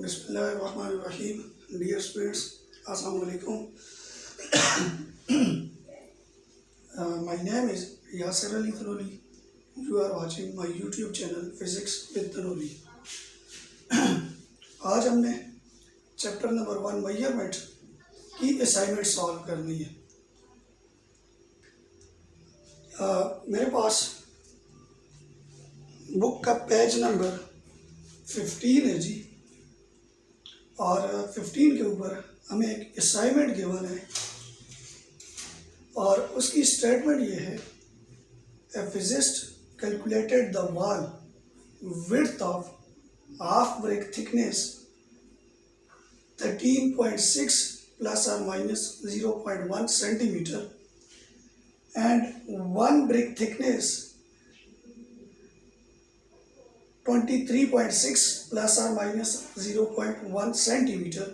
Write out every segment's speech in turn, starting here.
बिस्मिल्लाहिर्रहमानिर्रहीम. Dear students, Assalamu alaikum. My name is Yasir Ali Tanoli. You are watching my YouTube channel Physics with Tanoli. आज हमने chapter number 1 measurement की assignment solve करनी है. मेरे पास book का page number 15 है जी, और 15 के ऊपर हमें एक असाइनमेंट गिवन है और उसकी स्टेटमेंट ये है, a physicist calculated the wall width of half brick thickness 13.6 plus or minus 0.1 centimeter and one brick thickness 23.6 plus or minus 0.1 centimeter.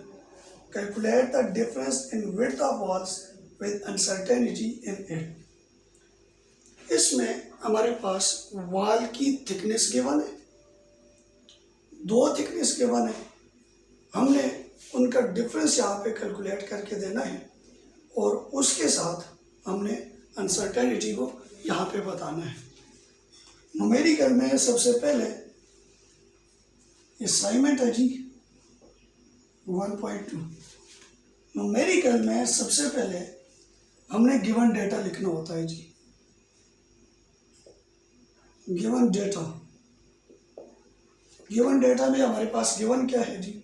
Calculate the difference in width of walls with uncertainty in it. इसमें हमारे पास wall की thickness given है, दो thickness given है, हमने उनका difference यहाँ पे कैलकुलेट करके देना है और उसके साथ हमने अनसर्टेनिटी को यहाँ पे बताना है. न्यूमेरिकल में सबसे पहले असाइनमेंट है जी 1.2. न्यूमेरिकल में सबसे पहले हमने गिवन डेटा लिखना होता है जी. गिवन डेटा में हमारे पास गिवन क्या है जी,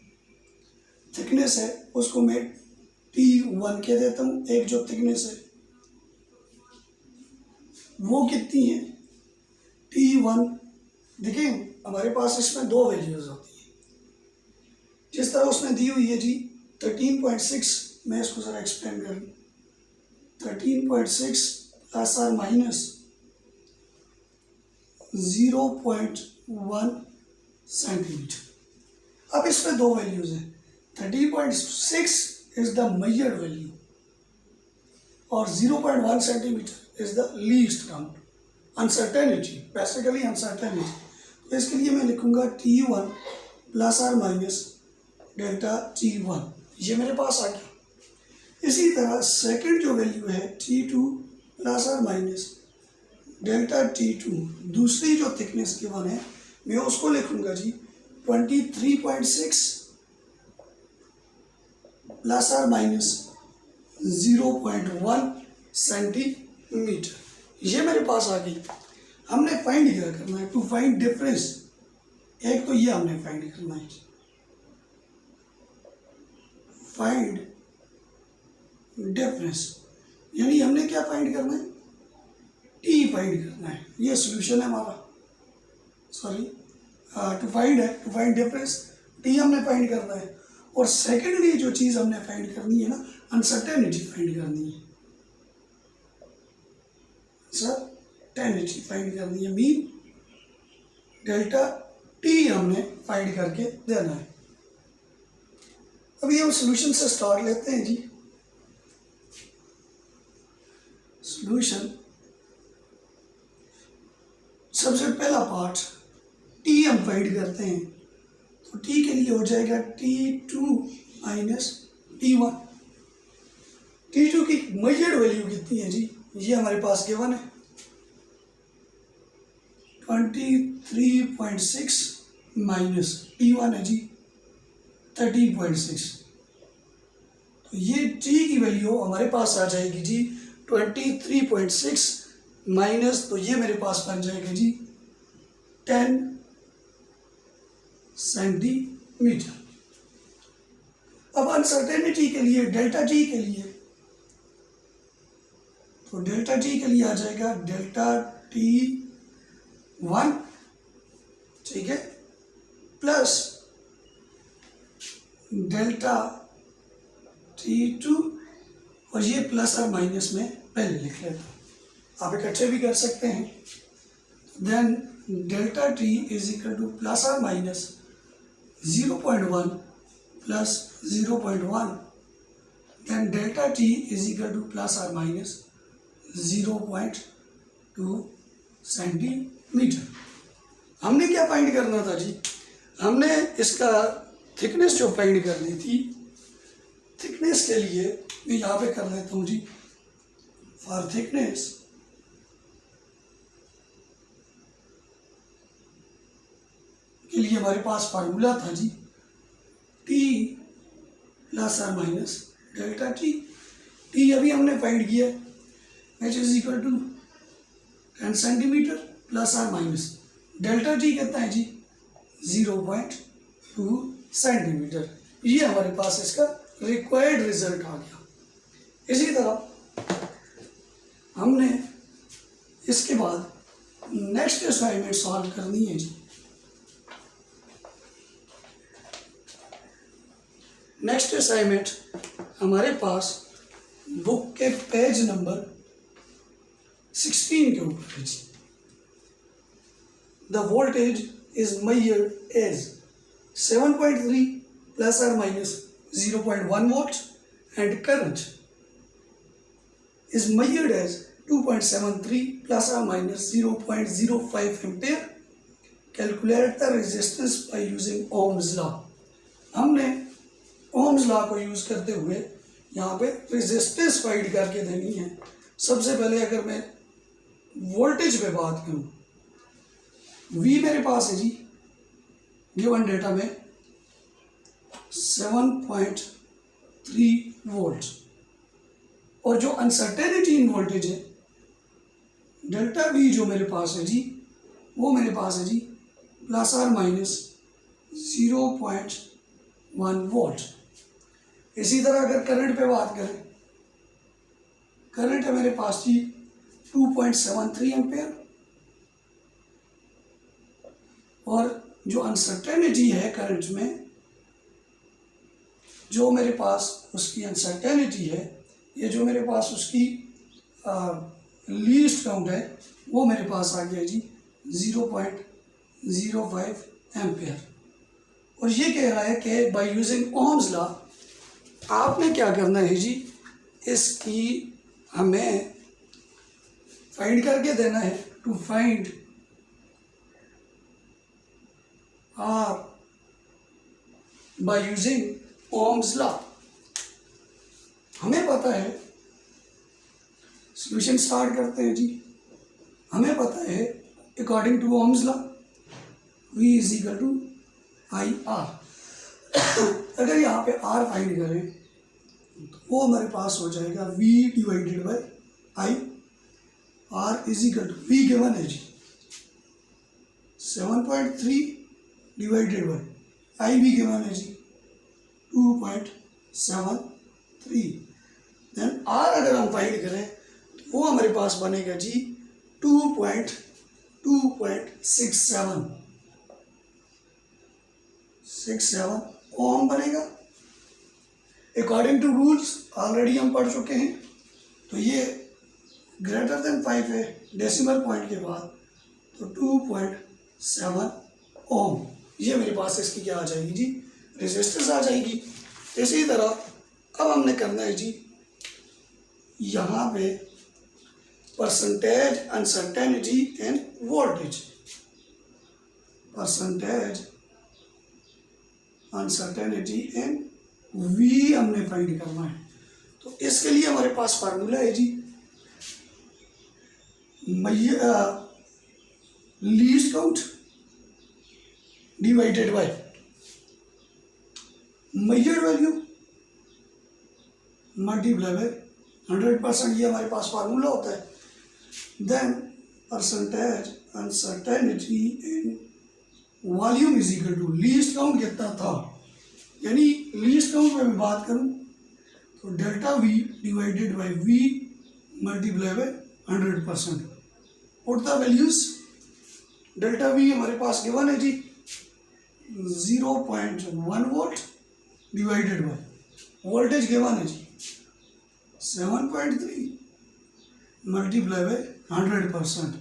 थिकनेस है, उसको मैं T1 कह देता हूँ. एक जो थिकनेस है वो कितनी है T1. देखिए हमारे पास इसमें दो वैल्यूज होती है, जिस तरह उसने दी हुई है जी 13.6. मैं इसको ज़रा एक्सप्लेन कर लूँ. 13.6 प्लस और माइनस 0.1 सेंटीमीटर. अब इसमें दो वैल्यूज हैं. 13.6 इज द मेजर्ड वैल्यू और 0.1 centimetre is the least count. Uncertainty, basically uncertainty. तो इसके लिए मैं लिखूंगा T1 प्लस और माइनस डेल्टा T1. ये मेरे पास आ गया. इसी तरह सेकंड जो वैल्यू है T2 प्लस और माइनस डेल्टा T2, दूसरी जो थिकनेस गिवन है मैं उसको लिखूंगा जी 23.6 प्लस और माइनस 0.1 सेंटीमीटर. ये मेरे पास आ गई. हमने फाइंड क्या करना है, टू फाइंड डिफरेंस. एक तो ये हमने फाइंड करना है, फाइंड डिफरेंस, यानी हमने क्या फाइंड करना है, टी फाइंड करना है. ये सॉल्यूशन है हमारा. Sorry, to find difference, T हमने फाइंड करना है. और सेकेंडली जो चीज़ हमने फाइंड करनी है ना, अनसर्टेनिटी फाइंड करनी है. सर्टेनिटी फाइंड करनी है, मीन डेल्टा टी हमने फाइंड करके देना है. अभी हम सॉल्यूशन से स्टार्ट लेते हैं जी. सॉल्यूशन, सबसे पहला पार्ट टी हम फाइंड करते हैं, तो टी के लिए हो जाएगा T2 माइनस T1. T2 की मेजर्ड वैल्यू कितनी है जी, ये हमारे पास गिवन है 23.6 माइनस T1 है जी 13.6. तो ये T की वैल्यू हमारे पास आ जाएगी जी 23.6 माइनस, तो ये मेरे पास बन जाएगा जी 10 सेंटीमीटर. अब अनसर्टेनिटी के लिए डेल्टा टी के लिए, तो डेल्टा टी के लिए आ जाएगा डेल्टा T1, ठीक है, प्लस डेल्टा T2, और ये प्लस और माइनस में पहले लिख लेता हूँ, आप इकट्ठे भी कर सकते हैं. Then delta T is equal to plus और minus 0.1 plus 0.1, then delta T is equal to plus और माइनस 0.2 सेंटीमीटर. हमने क्या फाइंड करना था जी, हमने इसका थिकनेस जो फाइंड करनी थी, थिकनेस के लिए मैं यहाँ पे कर लेता हूँ जी, फॉर थिकनेस के लिए हमारे पास फार्मूला था जी T प्लस और माइनस डेल्टा टी। टी अभी हमने फाइंड किया, H is equal to 10 centimetre plus और माइनस डेल्टा टी कितना है जी 0.2 सेंटीमीटर। ये हमारे पास इसका रिक्वायर्ड रिजल्ट आ गया। इसी तरह हमने इसके बाद नेक्स्ट असाइनमेंट सॉल्व करनी है जी। नेक्स्ट असाइनमेंट हमारे पास बुक के पेज नंबर 16 के ऊपर है जी। The voltage is measured as 7.3 plus और minus 0.1 volt and current is measured as 2.73 plus or minus 0.05 ampere. Calculate the resistance by using Ohm's law. हमने Ohm's law को यूज करते हुए यहाँ पे रेजिस्टेंस फाइंड करके देनी है। सबसे पहले अगर मैं वोल्टेज पे बात करूँ, V मेरे पास है जी गिवन डेटा में 7.3 वोल्ट, और जो अनसर्टेनिटी इन वोल्टेज है डेल्टा वी जो मेरे पास है जी, वो मेरे पास है जी प्लस और माइनस 0.1 वोल्ट। इसी तरह अगर करंट पे बात करें, करंट है मेरे पास जी 2.73 एम्पेयर, और जो अनसर्टेनिटी है करंट में, जो मेरे पास उसकी अनसर्टेनिटी है, ये जो मेरे पास उसकी लीस्ट काउंट है, वो मेरे पास आ गया जी 0.05 एम्पेयर। और ये कह रहा है कि बाय यूजिंग ओम्स लॉ आपने क्या करना है जी, इसकी हमें फाइंड करके देना है। To find R by using Ohm's law, हमें पता है, सॉल्यूशन स्टार्ट करते हैं जी। हमें पता है according to Ohm's law V is equal to I R. अगर यहाँ पे R फाइंड करें तो वो हमारे पास हो जाएगा V divided by I. R is equal to V given है जी 7.3 डिवाइडेड बाई आई भी गिवन है जी 2.73। देन R अगर हम फाइंड करें तो वो हमारे पास बनेगा जी 2.67 ओम बनेगा। अकॉर्डिंग टू रूल्स ऑलरेडी हम पढ़ चुके हैं, तो ये ग्रेटर देन 5 है डेसिमल पॉइंट के बाद, तो 2.7 ओम, ये मेरे पास इसकी क्या आ जाएगी जी, रेजिस्टेंस आ जाएगी। इसी तरह अब हमने करना है जी यहाँ पे percentage uncertainty and voltage, percentage uncertainty and V हमने फाइंड करना है। तो इसके लिए हमारे पास फार्मूला है जी least count divided by measured value multiply by 100%, ये हमारे पास फार्मूला होता है। Then percentage uncertainty in volume is equal to least count कितना था, यानी लीस्ट काउंट में मैं बात करूं तो delta V divided by V multiply by 100%। Put the values, delta V हमारे पास गिवन है जी 0.1 volt divided by voltage given है जी 7.3 मल्टीप्लाई बाय 100%।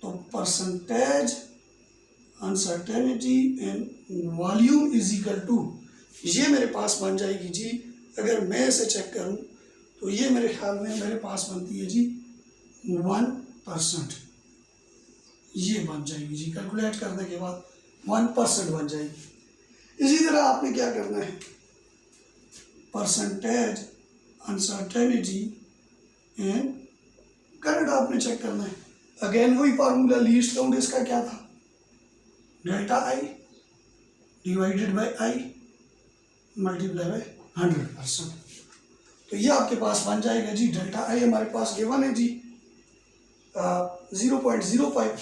तो percentage uncertainty and volume is equal to, ये मेरे पास बन जाएगी जी, अगर मैं इसे चेक करूं तो ये मेरे ख्याल में मेरे पास बनती है जी 1%, ये बन जाएगी जी, कैलकुलेट करने के बाद 1% बन जाएगी। इसी तरह आपने क्या करना है, परसेंटेज अनसर्टेनिटी इन करंट आपने चेक करना है। अगेन वही फार्मूला, लीस्ट काउंट इसका क्या था, delta I divided by I multiply by 100%। तो ये आपके पास बन जाएगा जी, डेल्टा आई हमारे पास गिवन है जी 0.05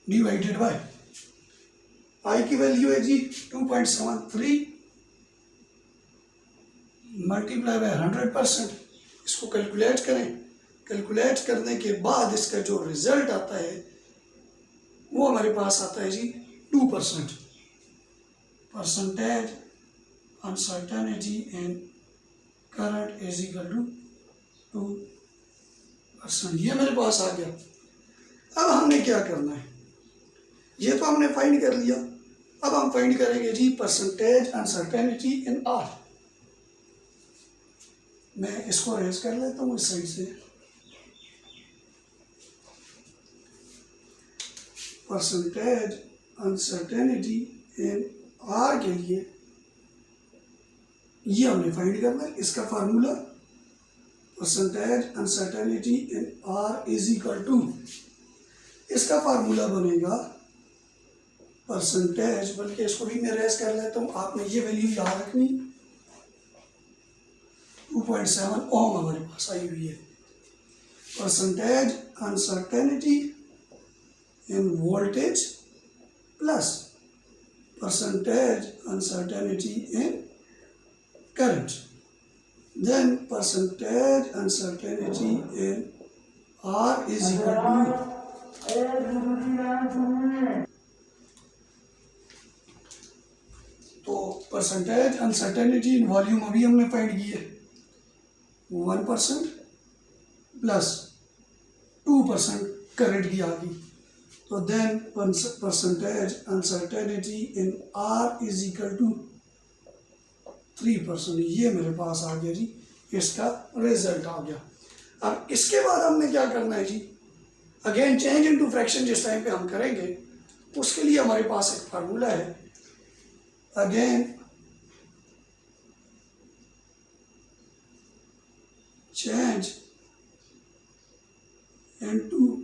डिवाइडेड बाय आई की वैल्यू है जी 2.73 मल्टीप्लाई बाय 100%। इसको कैलकुलेट करें, कैलकुलेट करने के बाद इसका जो रिजल्ट आता है वो हमारे पास आता है जी 2%। Percentage uncertainty in current is equal to 2%। ये मेरे पास आ गया। अब हमने क्या करना है, ये तो हमने फाइंड कर लिया। अब हम फाइंड करेंगे जी परसेंटेज अनसर्टेनिटी इन आर। मैं इसको रेज कर लेता हूँ इस साइड से। परसेंटेज अनसर्टेनिटी इन आर के लिए ये हमने फाइंड करना है। इसका formula percentage uncertainty in R is equal to, इसका फार्मूला बनेगा परसेंटेज, बल्कि इसको भी मैं रेज कर लेता हूँ, आपने ये वैल्यू याद रखनी। 2.7 ओम हमारे पास आई हुई है। Percentage uncertainty in voltage plus percentage uncertainty in current, then percentage uncertainty in R is equal to, तो परसेंटेज अनसर्टेनिटी इन वॉल्यूम अभी हमने फाइंड की है 1% प्लस 2% करंट की आ गई, तो then percentage uncertainty in R is equal to 3%। ये मेरे पास आ गया जी, इसका रिजल्ट आ गया। अब इसके बाद हमने क्या करना है जी, अगेन चेंज इनटू फ्रैक्शन जिस टाइम पे हम करेंगे उसके लिए हमारे पास एक फार्मूला है। अगेन चेंज इनटू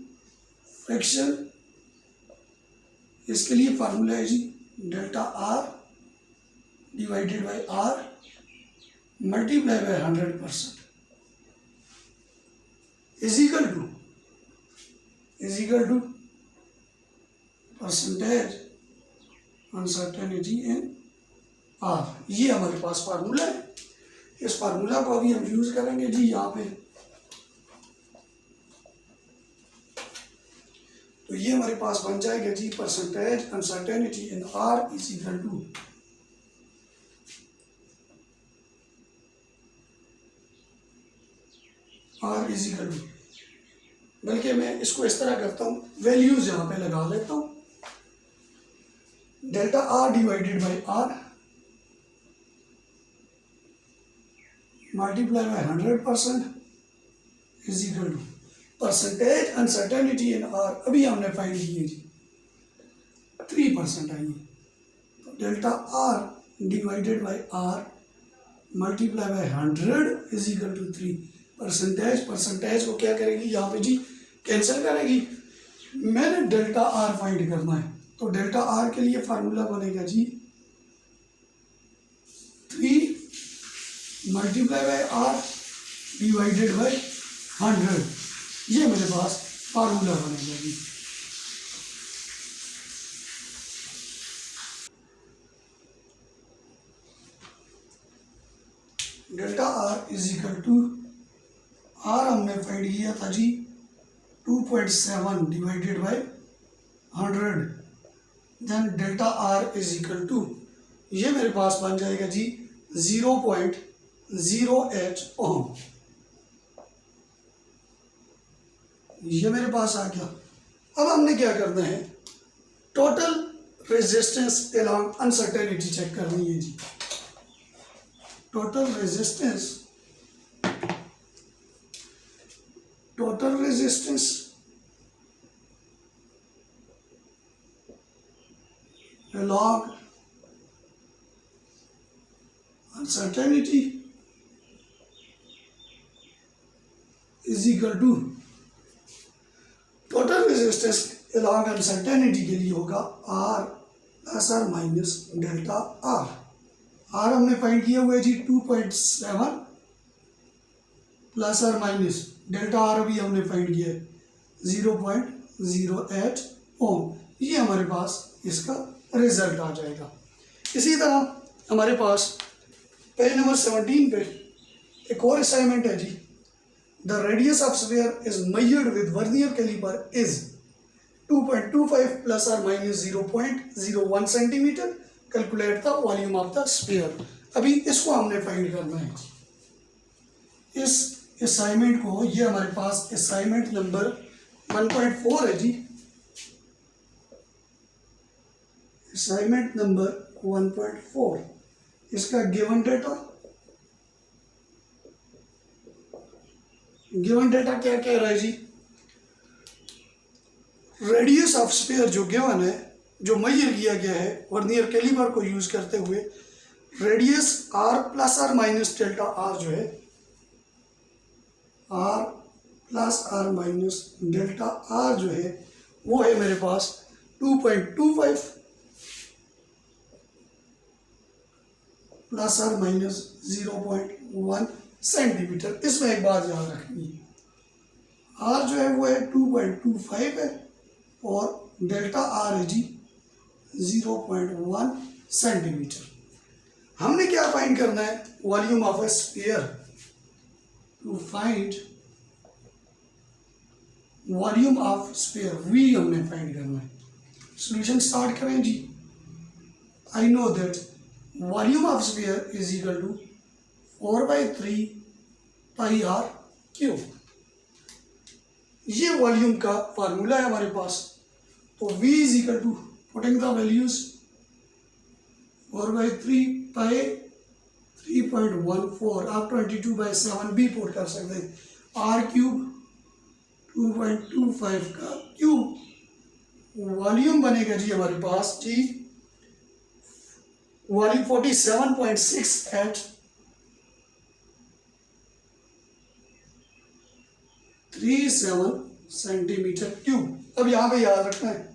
फ्रैक्शन, इसके लिए फार्मूला है जी delta R divided by R multiply by 100% is equal to percentage uncertainty in R. ये हमारे पास फार्मूला है। इस फार्मूला को अभी हम यूज करेंगे जी यहाँ पे। तो ये हमारे पास बन जाएगा जी percentage uncertainty in R is equal to R is equal to, बल्कि मैं इसको इस तरह करता हूँ, वैल्यूज यहाँ पे लगा लेता हूँ, delta R divided by R multiply by 100% is equal to percentage uncertainty in R अभी हमने फाइंड की है जी 3% आई है, तो delta R divided by R multiply by 100 is equal to 3। Percentage को क्या करेगी यहाँ पे जी, कैंसिल करेगी। मैंने डेल्टा आर फाइंड करना है, तो डेल्टा आर के लिए फार्मूला बनेगा जी 3 multiply by R divided by 100। ये मेरे पास फार्मूला बनेगा जी। Delta R is equal to, R हमने फाइंड किया था जी 2.7 divided by 100, then delta R is equal to, ये मेरे पास बन जाएगा जी 0.08 ओम। ये मेरे पास आ गया। अब हमने क्या करना है, total resistance along uncertainty check करनी है जी। Total resistance along uncertainty is equal to total resistance along uncertainty के लिए होगा R plus R minus delta R. R हमने फाइंड किया हुआ है जी 2.7 plus R minus delta R भी हमने फाइंड किया है 0.08 ओम। ये हमारे पास इसका रिजल्ट आ जाएगा। इसी तरह हमारे पास पेज नंबर 17 पे एक और असाइनमेंट है जी। The radius of sphere is measured with vernier calliper is 2.25 plus और minus 0.01 centimetre. Calculate the volume of the sphere. अभी इसको हमने फाइंड करना है। इस असाइनमेंट को, ये हमारे पास असाइनमेंट नंबर 1.4 है जी। असाइनमेंट नंबर 1.4, इसका गिवन डेटा क्या कह रहा है जी? रेडियस ऑफ स्फीयर जो गिवन है, जो मेजर किया गया है वर्नियर कैलिपर को यूज करते हुए, radius R plus R minus delta R जो है, R plus R minus delta R जो है वो है मेरे पास 2.25 प्लस आर माइनस 0.1 सेंटीमीटर। इसमें एक बात याद रखनी है, आर जो है वो है 2.25 है और डेल्टा आर है जी 0.1 सेंटीमीटर। हमने क्या फाइंड करना है? Volume of a sphere. To find volume of sphere, V हमने फाइंड करना है। सॉल्यूशन स्टार्ट करें जी। I know that volume of sphere is equal to 4/3 pi R cube. ये वॉल्यूम का फार्मूला है हमारे पास। तो v is equal to, putting the values, 4/3 pi 3.14, आप 22/7 भी पुट कर सकते हैं। आर क्यूब 2.25 का क्यूब। वॉल्यूम बनेगा जी हमारे पास जी, वॉल्यूम 47.6 एट 37 सेंटीमीटर क्यूब। अब यहां पे याद रखना है,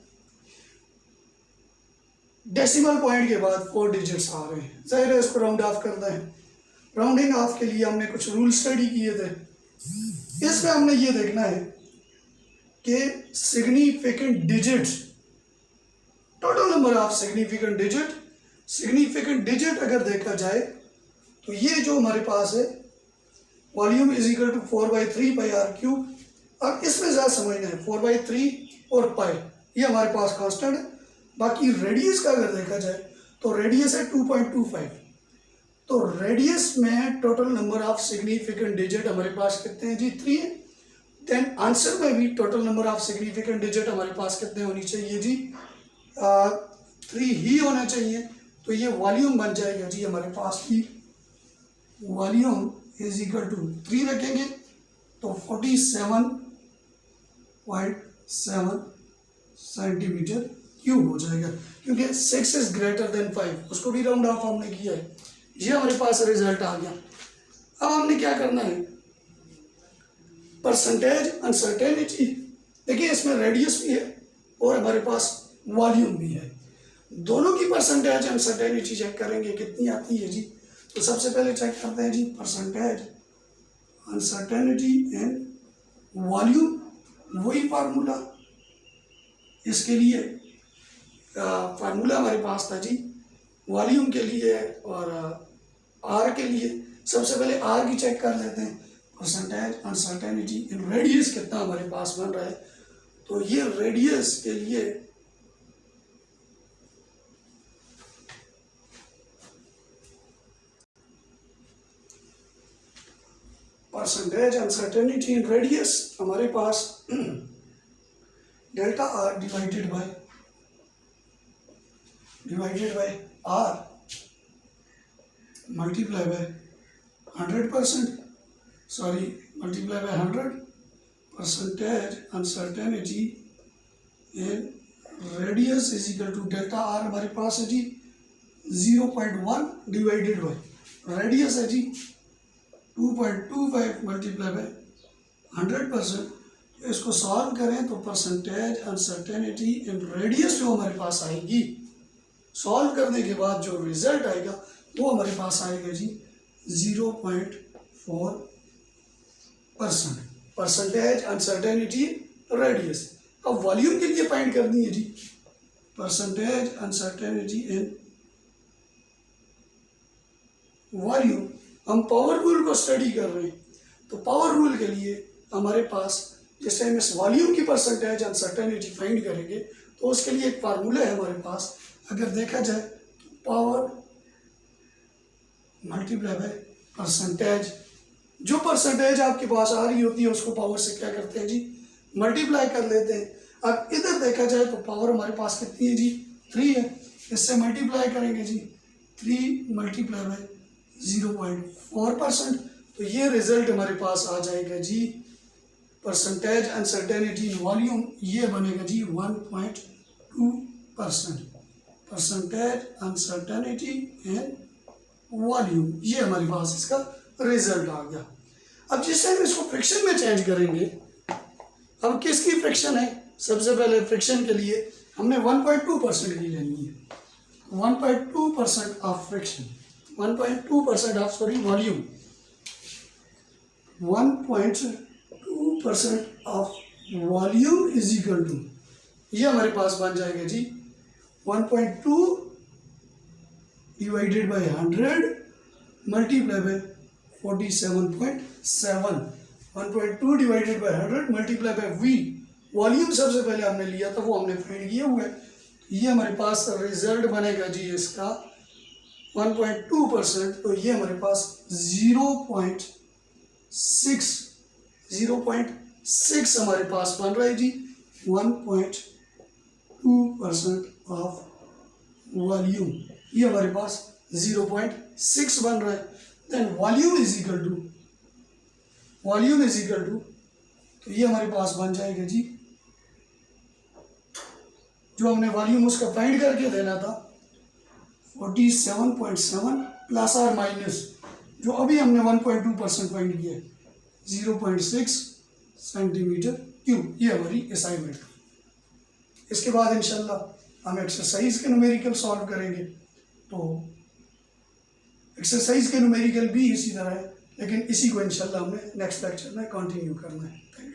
डेसिमल पॉइंट के बाद 4 डिजिट्स आ रहे हैं, जाहिर है इसको राउंड ऑफ करना है। राउंडिंग ऑफ के लिए हमने कुछ रूल स्टडी किए थे। इसमें हमने ये देखना है कि significant digit, total number of significant digit अगर देखा जाए तो ये जो हमारे पास है volume is equal to 4/3 pi R cube. अब इसमें ज़्यादा समझना है, 4/3 और पाई ये हमारे पास कांस्टेंट है। बाकी रेडियस का अगर देखा जाए तो रेडियस है 2.25। तो रेडियस में total number of significant digit हमारे पास कितने हैं जी? 3 है। देन आंसर में भी total number of significant digit हमारे पास कितने होनी चाहिए जी? 3 ही होना चाहिए। तो ये वॉल्यूम बन जाएगा जी हमारे पास की, वॉल्यूम इज इक्वल टू 3 रखेंगे तो 47.7 सेंटीमीटर क्यूब हो जाएगा, क्योंकि 6 इज ग्रेटर देन 5, उसको भी राउंड ऑफ हमने किया है। ये हमारे पास रिजल्ट आ गया। अब हमने क्या करना है? परसेंटेज अनसर्टेनिटी, देखिए इसमें रेडियस भी है और हमारे पास वॉल्यूम भी है। दोनों की परसेंटेज अनसर्टेनिटी चेक करेंगे कितनी आती है जी। तो सबसे पहले चेक करते हैं जी परसेंटेज अनसर्टेनिटी एंड वॉल्यूम। वही फार्मूला, इसके लिए फार्मूला हमारे पास था जी वॉल्यूम के लिए और आर के लिए। सबसे पहले आर की चेक कर लेते हैं, परसेंटेज अनसर्टेनिटी इन रेडियस कितना हमारे पास बन रहा है। तो ये रेडियस के लिए परसेंटेज अनसर्टेनिटी इन रेडियस हमारे पास delta R divided by R multiply by 100%, sorry multiply by 100 percentage uncertainty in radius is equal to delta R हमारे पास है जी 0.1 डिवाइडेड बाई रेडियस है जी 2.25 मल्टीप्लाई बाई 100%। तो इसको सॉल्व करें तो परसेंटेज अनसर्टेनिटी इन रेडियस जो हमारे पास आएगी, सॉल्व करने के बाद जो रिजल्ट आएगा वो हमारे पास आएगा जी 0.4%। Percentage uncertainty radius. अब वॉल्यूम के लिए फाइंड करनी है जी परसेंटेज अनसर्टेनिटी इन वॉल्यूम। हम पावर रूल को स्टडी कर रहे हैं, तो पावर रूल के लिए हमारे पास जिस टाइम इस वॉल्यूम की परसेंटेज अनसर्टेनिटी फाइंड करेंगे तो उसके लिए एक फार्मूला है हमारे पास। अगर देखा जाए तो पावर मल्टीप्लाई बाय परसेंटेज, जो परसेंटेज आपके पास आ रही होती है उसको पावर से क्या करते हैं जी मल्टीप्लाई कर लेते हैं। अब इधर देखा जाए तो पावर हमारे पास कितनी है जी 3 है, इससे मल्टीप्लाई करेंगे जी 3 मल्टीप्लाई बाय 0.4%। तो ये रिजल्ट हमारे पास आ जाएगा जी परसेंटेज अनसर्टेनिटी इन वॉल्यूम, ये बनेगा जी 1.2%। परसेंटेज अनसर्टेनिटी इन वॉल्यूम, ये हमारे पास इसका रिजल्ट आ गया। अब जिस टाइम इसको फ्रिक्शन में चेंज करेंगे, अब किसकी फ्रिक्शन है, सबसे पहले फ्रिक्शन के लिए हमने 1.2% की लेनी है। 1.2% of friction, 1.2% of sorry volume, 1.2% of volume is equal to, ये हमारे पास बन जाएगा जी 1.2 divided by 100 multiply by 47.7। 1.2 divided by 100 multiply by V, volume सबसे पहले हमने लिया था वो हमने फाइंड किया हुआ है। ये हमारे पास रिजल्ट बनेगा जी इसका 1.2%, तो ये हमारे पास 0.6 हमारे पास बन रहा है जी 1.2% ऑफ वॉल्यूम, ये हमारे पास 0.6 बन रहा है। Then volume is equal to, तो ये हमारे पास बन जाएगा जी, जो हमने वॉल्यूम उसका फाइंड करके देना था 47.7 प्लस और माइनस जो अभी हमने 1.2% फाइंड किया 0.6 सेंटीमीटर क्यूब, ये हमारी असाइनमेंट। इसके बाद इंशाल्लाह हम एक्सरसाइज के न्यूमेरिकल सॉल्व करेंगे। तो एक्सरसाइज के न्यूमेरिकल भी इसी तरह है, लेकिन इसी को इंशाल्लाह हमें नेक्स्ट लेक्चर में कंटिन्यू करना है। Thank you.